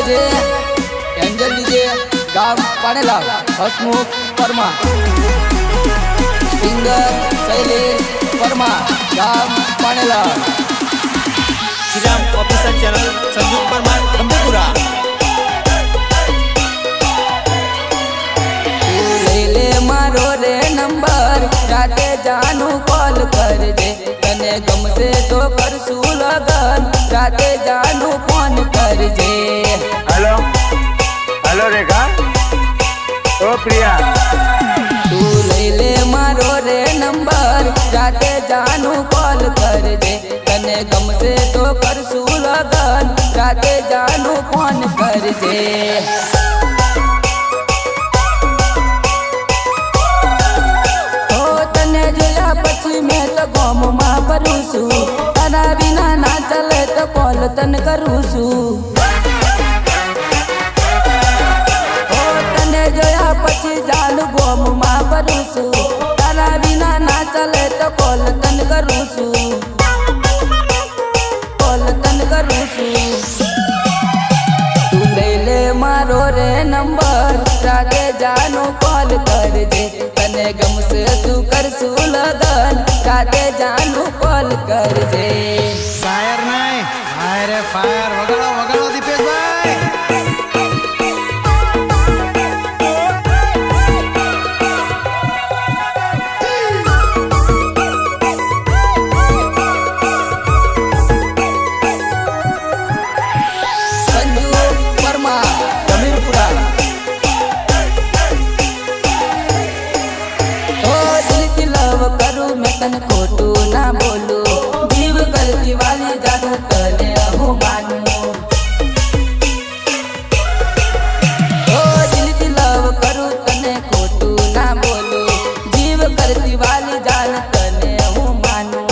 जे angel DJ गाम पानेला हसमुख Verma singer Shailesh Verma गाम पानेला Shriram official channel Sanju Parmar Gambhirpura ले मारो रे नंबर राते जानू कॉल कर दे तने गमसे तो करसू लगन राते जानू फोन कर दे। हेलो हेलो रेखा ओ प्रिया तू ले मारो रे नंबर राते जानू कॉल कर दे तने गमसे तो करसू लगन राते जानू फोन कर दे। પછી મેં તો ગોમમાં ફરું છું તારા વિના ના ચાલે તો કોલ તન કરું છું તને જોયા પછી જાન ગોમમાં ફરું છું તારા વિના ના ચાલે તો કોલ તન કરું છું તું લઈ લે મારો રે નંબર રાતે જાનો કોલ કર દે તને ગમશે તું કરશું લગન રાતે જાનું કોલ કરજે। ફાયર નહીં ફાયર ફાયર વગાડો વગાડો દીપેશભાઈ સંજુ વર્મા ગંભીરપુરા करूँ मैं तन खोटू ना बोलूं जीव करती वाली जादू तने हूँ मानू ओ दिल की लव करूँ तने खोटू ना बोलूं जीव करती वाली जान तने हूँ मानू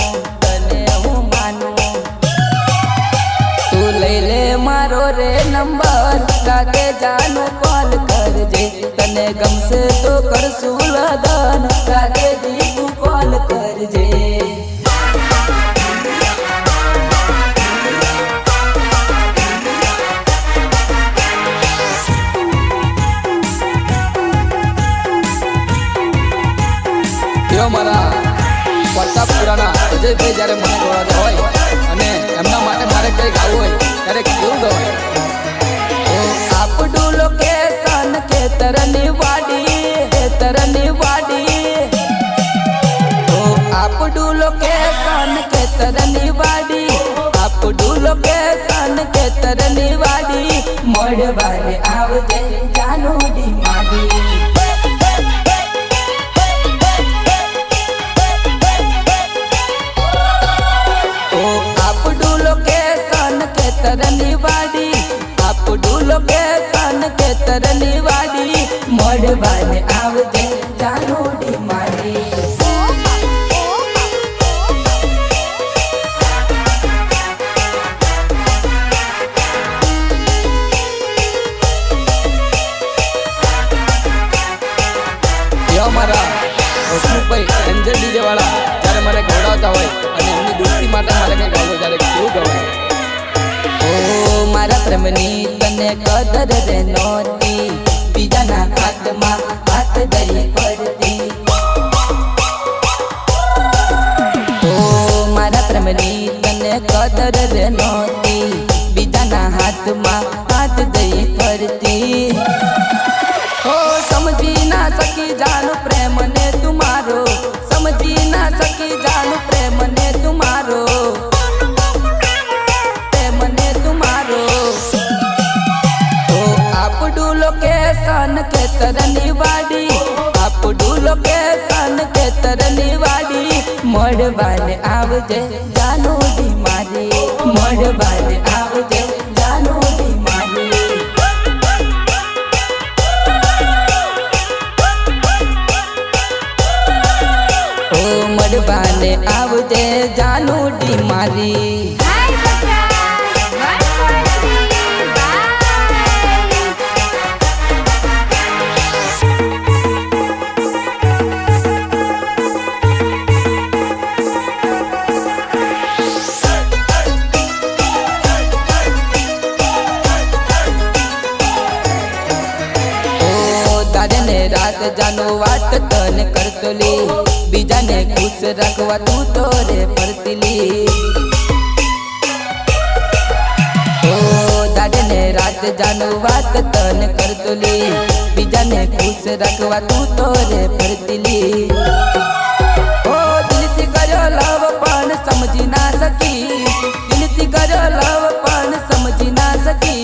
तू ले ले मारो रे नंबर राते जानू कॉल कर जे तने गमसे तो करसू लगन राते दीपू कॉल कर जे। यो मारा प्रतापपुराना अजयभाई જ્યારે મને જોડાતા હોય અને એમના માટે મારે કંઈ ગાવું હોય ત્યારે કેવું ગવાય ઓ આપડું લોકેશન ખેતરની વાડી ઓ આપડું લોકેશન ખેતરની વાડી મળવાને આવજે જાનુડી માડી ખેતરની વાડી મળવાને આવજે જાનુડી માડી। મારા હસમુખભાઈ એન્જલ ડીજે વાળા જ્યારે મને ગવડાવતા હોય અને એમની દોસ્તી માટે મારે કંઈ ગાવું ત્યારે કેવું ગવાય ઓ મારા પ્રેમની તને કદર રે નહોતી બીજાના હાથમાં હાથ દઈ પડતી ઓ મારા પ્રેમની તને કદર રે નહોતી બીજાના હાથમાં હાથ દઈ પડતી ओ समझी ना सकी जानू प्रेम ने तुम्हारो समझी ना सकी जानू प्रेम ने तुम्हारो ओ आपडू लोकेशन खेतરની વાડી મળવાને આવજે જાનુડી મારી મળવાને આવજે જાનુડી મારી મળવાને આવજે જાનુડી મારી। સાથે જાનું વાત તને કરતોલી બીજાને ખુશ રાખવા તું તો રે ફરતીલી ઓ દિલથી કર્યો લવ પણ સમજી ના સકી દિલથી કર્યો લવ પણ સમજી ના સકી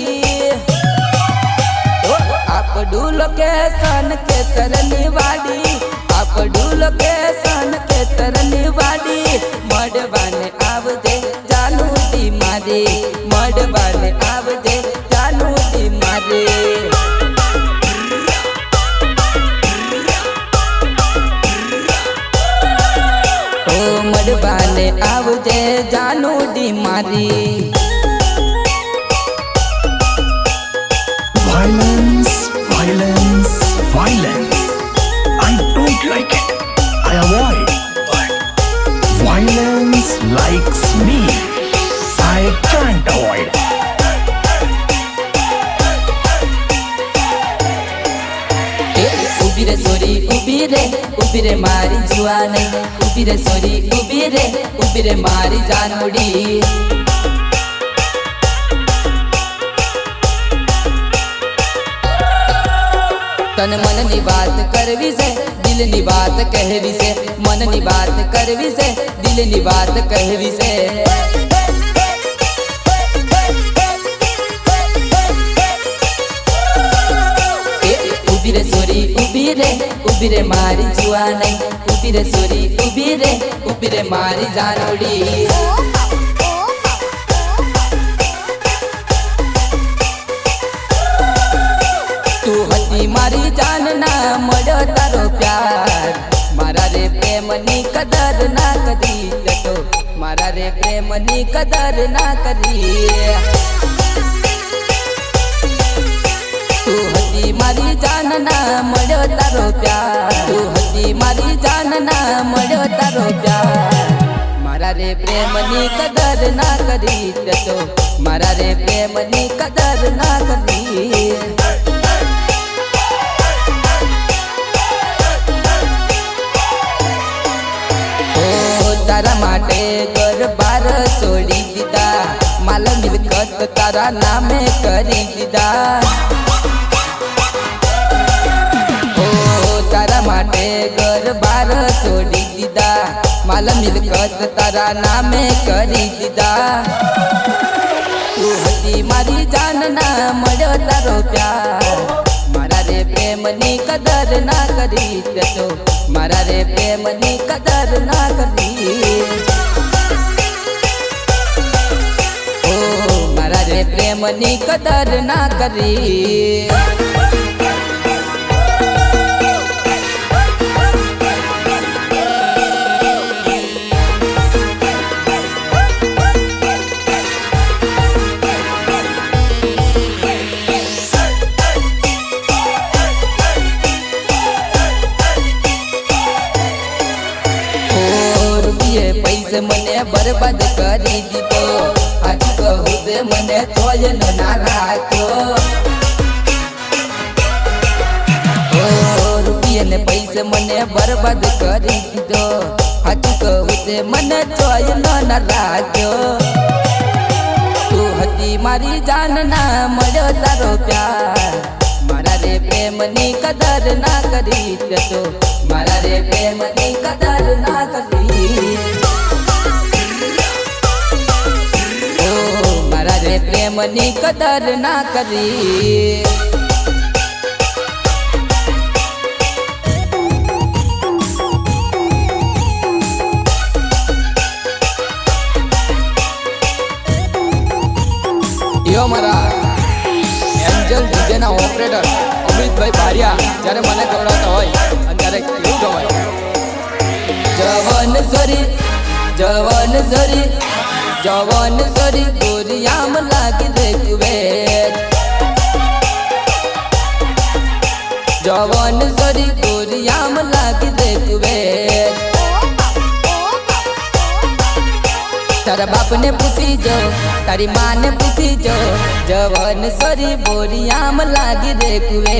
આપડું લોકેશન ખેતરની વાડી આપડું લોકેશન ખેતરની વાડી મળવાને આવજે જાનુડી મારી મળવાને આવજે જાનુડી મારી ઓ મળવાને આવજે જાનુડી મારી Violence, violence, violence. I don't like it. I avoid. But violence likes me. I can't avoid. ઉભી રે સોરી ઉભી રે મારી જુવાને ઉભી રે સોરી ઉભી રે મારી જાનુડી તન મનની વાત કરવી છે દિલની વાત કહેવી છે મનની વાત કરવી છે દિલની વાત કહેવી છે ઉભી રે સોરી ઉભી રે મારી જુવાને ઉભી રે સોરી ઉભી રે મારી જાનુડી તું હતી મારી જાનના મળ્યો તારો પ્યાર મારા રે પ્રેમની કદર ના કરી જતો મારા રે પ્રેમની કદર ના કરી તું હતી મારી જાનના મળ્યો તારો પ્યાર તું હતી મારી જાનના મળ્યો તારો પ્યાર મારા રે પ્રેમની કદર ના કરી જતો મારા રે પ્રેમની કદર ના કરી તારા માટે ઘર બાર છોડી દીધા માલ મિલકત તારા નામે કરી દીધા ઓ તારા માટે ઘર બાર છોડી દીધા માલ મિલકત તારા નામે કરી દીધા તું હતી મારી જાનના મળ્યો તારો પ્યાર મારા રે પ્રેમની કદર ના કરી જતો મારા રે પ્રેમની કદર ના કરી ઓ મારા રે પ્રેમની કદર ના કરી પૈસે મને બરબાદ કરી દીધો આજ કહું તે મને તોય ના રાખ્યો રૂપિયા પૈસે મને બરબાદ કરી દીધો આજ કહું તે મને તોય ના રાખ્યો તું હતી મારી જાનના મળ્યો તારો પ્યાર મારા રે પ્રેમની કદર ના કરી જતો મારા રે પ્રેમની કદર ના કરી મારા રે પ્રેમની કદર ના કરી યો મારા એન્જલ ડીજેના ઓપરેટર અમિતભાઈ બારિયા જ્યારે મને ગવડાવતા હોય અને ત્યારે કેવું ગવાય જવાન સરી જવાન સરી જવાન સરી ગોરિયામ લાગી દેખવે જવાન સરી ગોરિયામ લાગી દેખવે તારા બાપને પૂછી જો તારી માને પૂછી જો જવાન સરી બોરિયામ લાગી દેખવે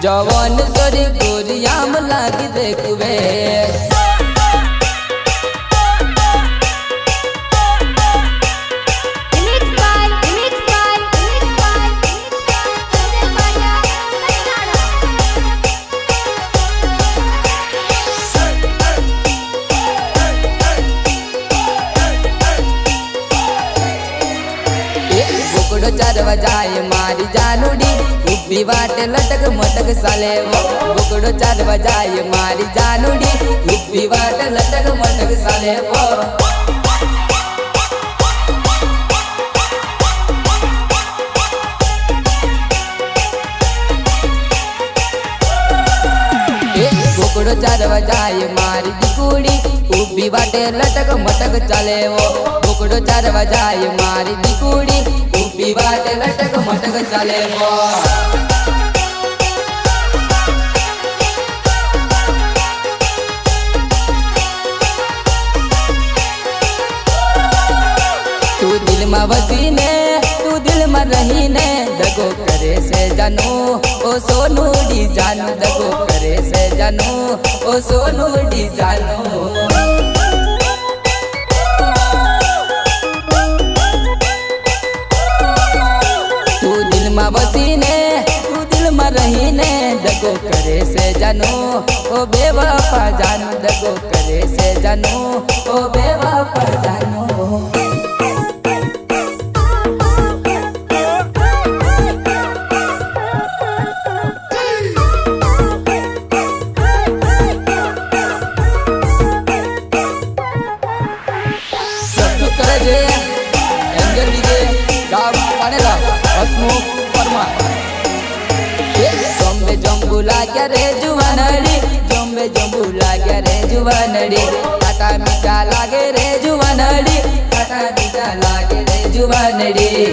जवान सरी गोरियाम लागी देखवे જાનુડી ઊભી વાટે લટક મટક ચાલે બોકડો ચાલવા જાય મારી જાનુડી ઊભી વાટે લટક મટક ચાલે બોકડો ચાલવા જાય મારી દીકુડી ઊભી વાટે લટક મટક ચાલે બોકડો ચાલવા જાય મારી દીકુડી ઊભી વાટે લટક મટક ચાલે તું દિલમાં વસીને તું દિલમાં રહીને દગો કરે છે જાનો ઓ સોનુડી જાનો દગો કરે છે જાનો ઓ સોનુડી જાનો તું દિલમાં વસીને તું દિલમાં રહીને દગો કરે છે જાનો ઓ બેવફા જાનો દગો કરે છે જાનો ઓ બેવફા જાનો જોંબે જોંબુ લાગ્યા રે જુવાનડી જોંબે જોંબુ લાગ્યા રે જુવાનડી ખાટા મીઠા લાગે રે જુવાનડી ખાટા મીઠા લાગે રે જુવાનડી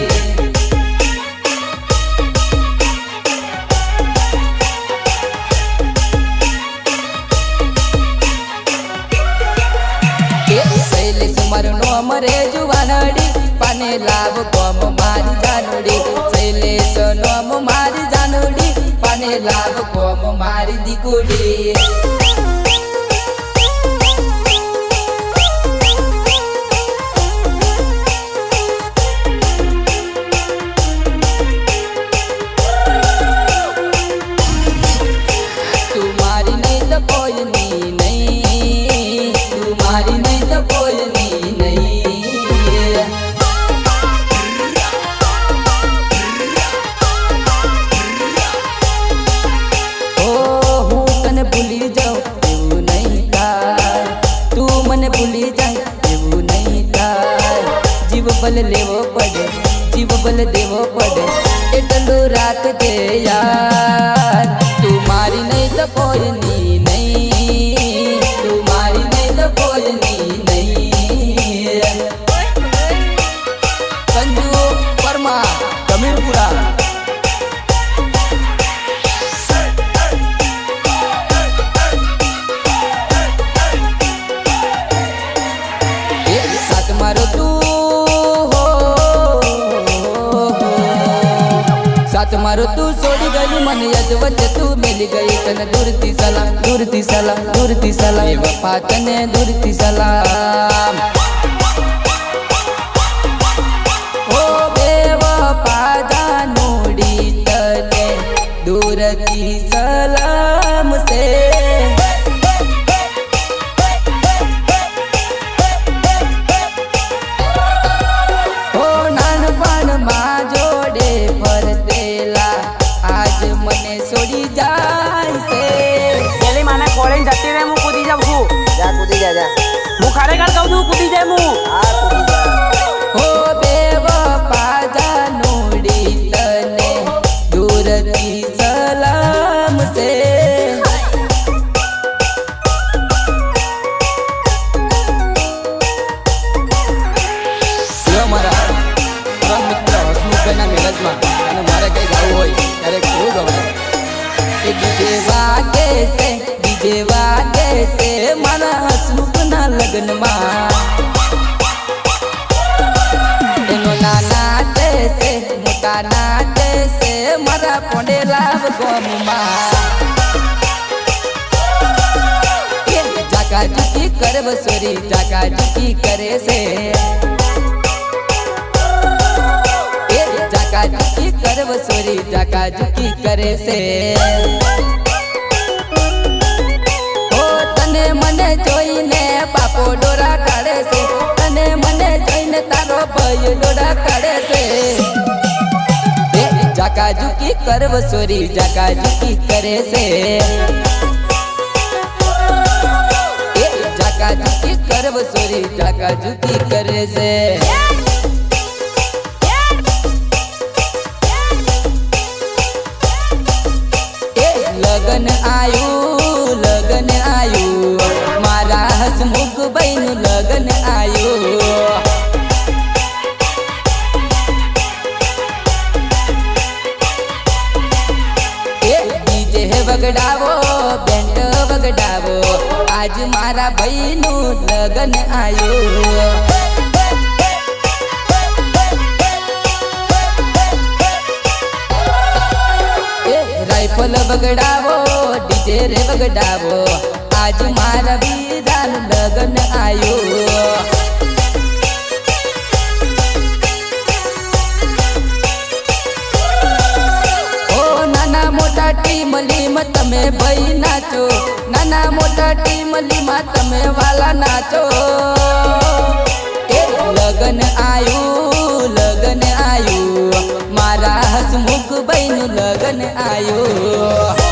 શૈલેષ મારું નામ રે જુવાનડી પાને લાવ કોમ મારી જાનુડી શૈલેષ નામ મારી જાનુડી પાને લાવ કોમ મારી દીકુડી તું મારી નહીં તો કોઈની નહીં તું મારી નહીં તો કોઈની નહીં ભૂલી જાઉં એવું નહીં થાય તું મને ભૂલી જાય એવું નહીં થાય જીવ બલ લેવો પડે જીવ બલ દેવો પડે એટલું રાખજે યાર તું મારી નહીં તો કોઈની નહીં તું મારી નહીં તો કોઈની નહીં સંજુ પરમા કમીરપુરા મારો તું સાથ મારો તું છોડી ગયું મને યાદ વચ્ચે તું મેલી ગઈ તને દૂરથી સલામ દૂરથી સલામ દૂરથી સલામ એ વફા તને દૂરથી સલામ ઓ બેવફા જાનુડી તને દૂરથી સલામ છે છોડી જાય છે પેલી મને કોલેજ જતી રહે હું કૂદી જાઉં છું જા કૂદી જા જા હું ખરેખર કહું છું કૂદી જાય હું હા કૂદી જા ઓ બેવફા જાનુડી તને દૂરથી સલામ છે મારા મિત્ર હસમુખભાઈના મેરેજમાં અને મારે કઈ ગાવું હોય ત્યારે કેવું ગવાય ડીજે વાગે છે મારા હસમુખના લગ્નમાં એનો નાતે છે મોટા નાતે છે મારા પોંડેલાવ ગોમમાં જાકા જુકી કરે બસોરી જાકા જુકી કરે છે જાકા જુકી કરે બસોરી જાકા જુકી કરે છે તને મને જોઈને બાપો ડોરા કાઢે છે તને મને જોઈને તારો ભાઈ ડોરા કાઢે છે જાકા ઝુકી કરવ સોરી જાકા ઝુકી કરે છે જાકા ઝુકી કરવ સોરી જાકા ઝુકી કરે છે લગન આયું મારા હસમુખ ભાઈ નું લગન આયું ડીજે વગડાવો બેન્ડ વગડાવો આજ મારા ભાઈ નું લગન આયું રાઇફલ વગડાવો ડીજે રે વગડાવો આજ મારા વીરાનું લગન આયું ઓ નાના મોટા ટીમ લીમ તમે ભાઈ નાચો નાના મોટા ટીમ લીમાં તમે વાલા નાચો લગન આયું મારા હસમુખ ભાઈ નું લગન આયું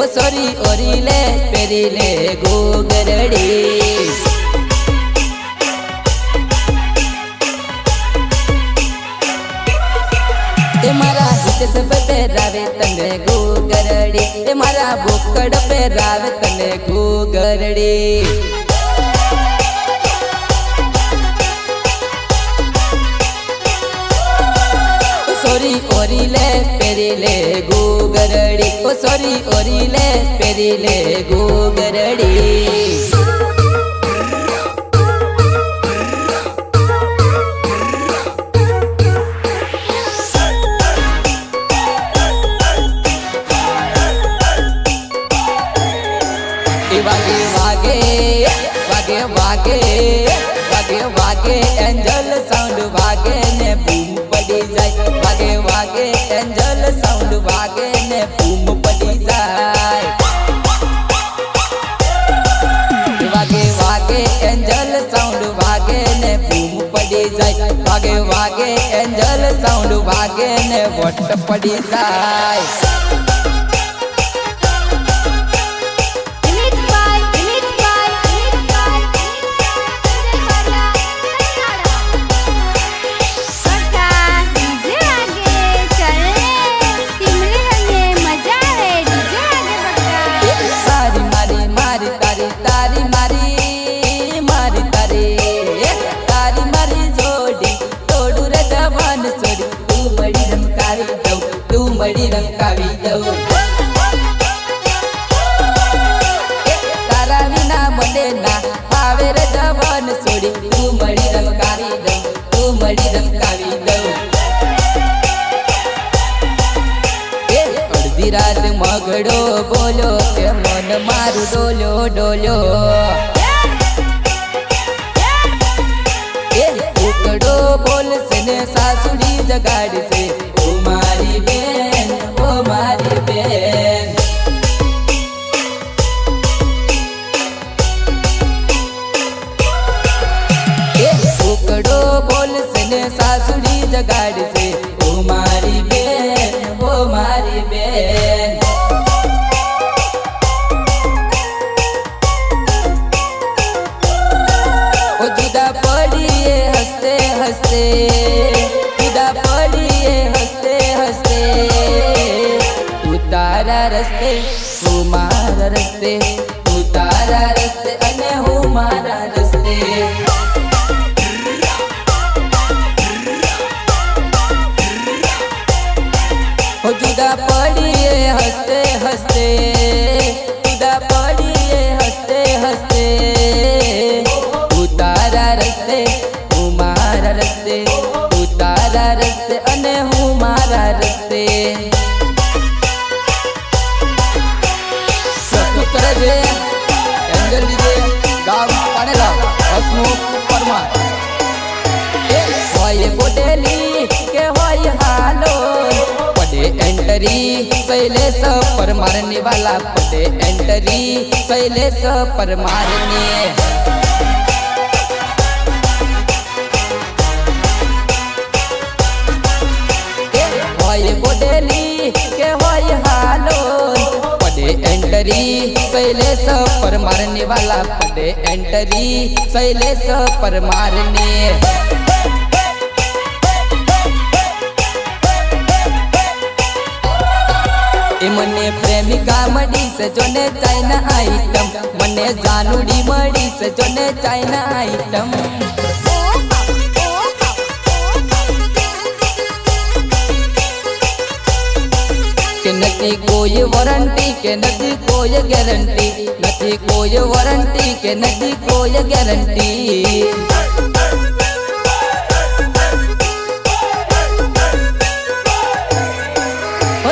સોરી ઓરીલે પેરીલે ગોગરડી તે મારા હિત સબ પહેરાવે તને ગોગરડી તે મારા બોકડ પહેરાવે તને ગોગરડી સોરી ઓરીલે પેરીલે ગોગરડી ઓ સોરી ઓરીલે પેરીલે ગોગરડી વાગે વાગે વાગે વાગે વાગે વાગે એન્જલ સાઉન્ડ વાગે ને બૂમ પડી જાય વાગે વાગે એન્જલ સાઉન્ડ વાગે ને બૂમ પડી જાય વાગે વાગે એન્જલ સાઉન્ડ વાગે ને બૂમ પડી જાય વાગે વાગે એન્જલ સાઉન્ડ વાગે ને વટ પડી જાય મળી રંકાવી દઉં તારા વિના મને ના આવે રે જવાન છોડી તું મળી રંકાવી દઉં તું મળી રંકાવી દઉં અડધી રાત મગડો બોલો કે મન મારું ડોલ્યો ડોલ્યો ઉકડો બોલશે ને સાસુડી જગાડશે ઓ મારી બેન ઓ મારી બેન ઉકડો બોલશે ને સાસુડી જગાડશે ઓ મારી બેન ઓ મારી બેન ઓ જુદા પડીએ હસતે હસતે જુદા પડીએ હસતે હસતે તું તારા રસ્તે હું મારા રસ્તે તું તારા રસ્તે અને હું મારા રસ્તે ઓ જુદા પડીએ હસતે હસતે જુદા પડીએ હસતે હસતે તું તારા રસ્તે હું મારા રસ્તે તું તારા રસ્તે અને હું મારા રસ્તે પ્રસ્તુત કરે છે એન્જલ ડીજે बोडेली के होय हालो पड़े एंटरी शैलेश पर मारने वाला पड़े एंटरी शैलेश पर मारने होय बोडेली के होय हालो पड़े एंटरी शैलेश पर मारने वाला पड़े एंटरी शैलेश पर मारने मने प्रेमिका मड़ी से जोने चाइना आइटम मने जानूड़ी मड़ी से जोने चाइना आइटम के नथी कोई वारंटी के नथी कोई गारंटी नथी कोई वारंटी के नथी कोई गारंटी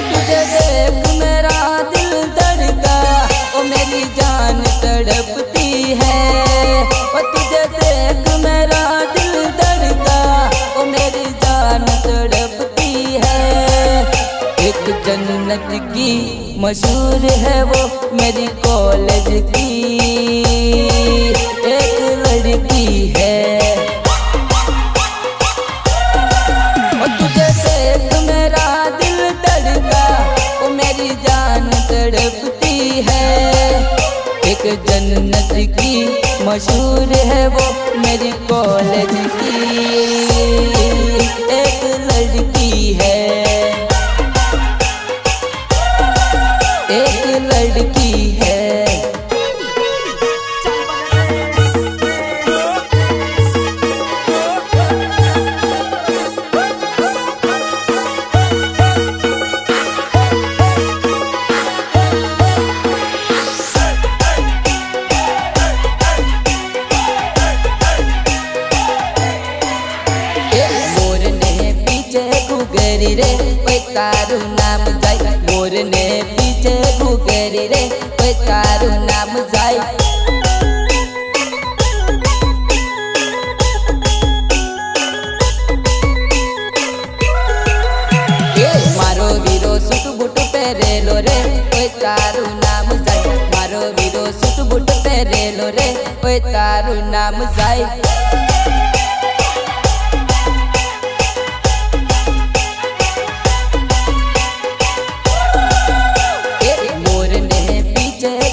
तुझे देख मेरा दिल धड़का ओ मेरी जान तड़पती है ओ तुझे देख मेरा दिल धड़का ओ मेरी जान तड़पती है एक जन्नत की मशहूर है वो मेरी कॉलेज की एक लड़की है और तुझे देख मेरा दिल धड़का ओ मेरी जान तड़पती है एक जन्नत की मशहूर है वो मेरी कॉलेज की एक लड़की है एक लड़की है रे तारू नाम जाय मोर ने पीछे घुगरी रे तारू नाम जाय मारो वीरो सूट बूट पहरेलो रे तारू नाम जाय मारो वीरो सूट बूट पहरेलो रे तारू नाम जाय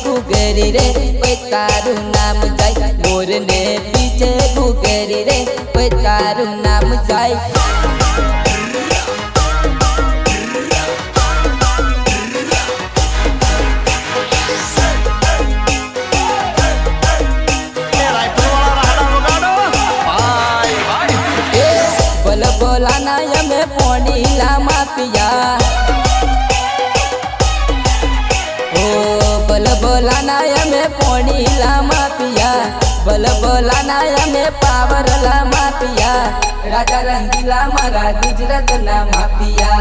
रे तारू नाम जाय मोर ने पीछे घुगरी रे तारू नाम जाय बल बोलाना यमे पोनी लामा पिया बल बोलाना में पोनी लामा पिया बल बोलाना में पावर लामा पिया राजा रंगीला मारा गुजरात लामा पिया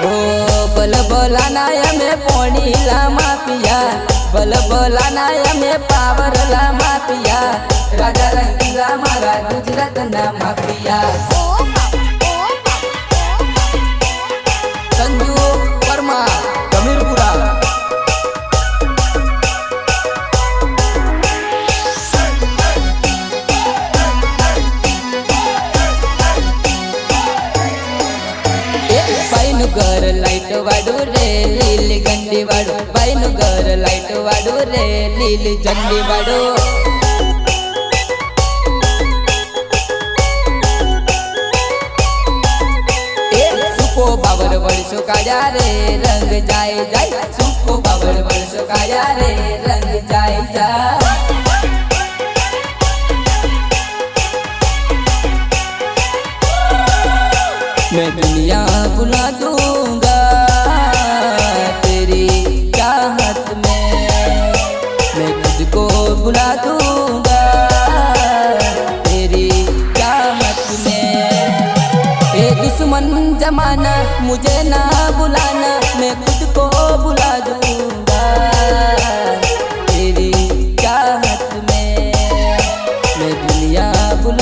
ओ बल बोलाना में पोनी लामा पिया बल बोलाना में पावर लामा पिया राजा रंगीला मारा गुजरात लामा पिया संजू वर्मा कमीरपुरा बाईनुगर लाइट वाडू रे लील गंडी वाडू बाईनुगर लाइट वाडू रे लील जंडी वाडू बाबर वर्षो काया रे रंग जाए जाए सुको बाबर वर्षो काया रे रंग जाए जाए मैं दुनिया बुला दूंगा तेरी चाहत में मैं खुद को बुला दूंगा तेरी चाहत में ए दुश्मन जमाना मुझे ना बुलाना मैं खुद को बुला दूंगा तेरी चाहत में मैं दुनिया बुला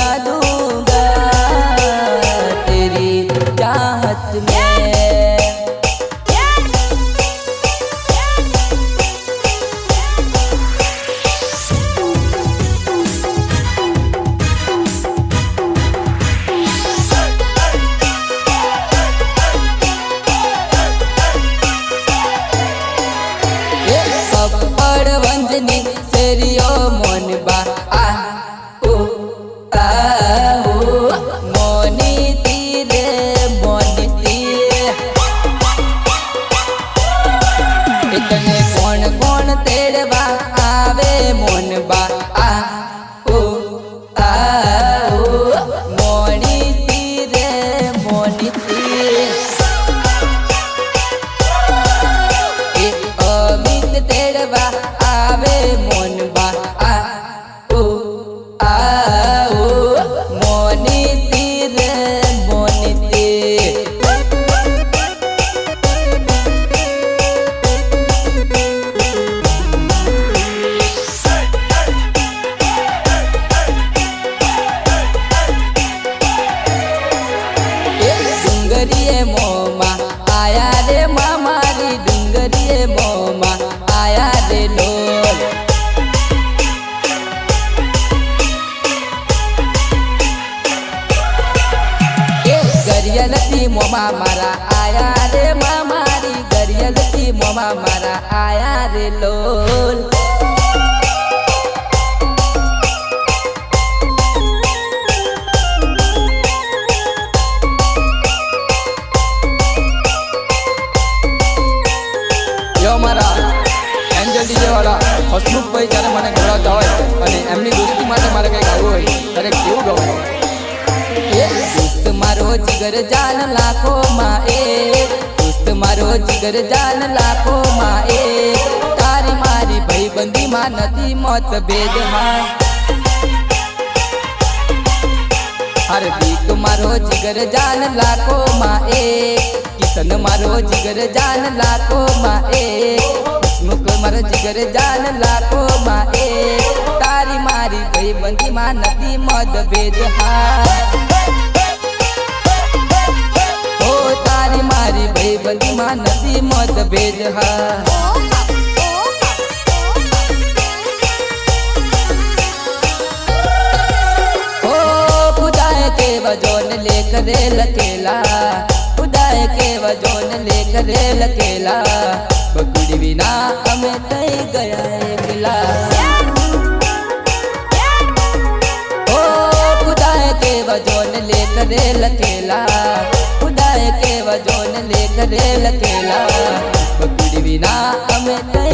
ડુંગરીએ મોમાં આયા રે મારી ડુંગરીએ મોમાં આયા રે લોલ गरियलती मोमा मारा आया रे मारी गरियलती मोमा मारा आया रे लोल यो मारा एंजल डीजे वाला हसमुख भाई जाने મને ગળાતા હોય અને એમની દોસ્તી માટે મારે કઈ ગાવું હોય ત્યારે કેવું ગવાય दोस्त मारो जिगर जान लाखों माँ एक दोस्त मारो जिगर जान लाखों माँ एक तारी मारी भाई बंदी माँ नदी मौत भेद हाँ हर बीक मारो जिगर जान लाखों माँ एक किशन मारो जिगर जान लाखों माँ एक मुख मारो जिगर जान लाखों माँ एक तारी मारी भाई बंदी माँ नदी मौत भेद हाँ तारी मारी भाई बंदी माँ नदी मत भेद हो खुदाए के वजोन लेख रे लकेला खुदाए के वजोन लेख रे लकेला बकुड़ी बिना हमें तय गया है मिला हो खुदाए के वजोन लेख रे लकेला के वजोन लेख रे लकेला बकुड़ी बिना हमें तय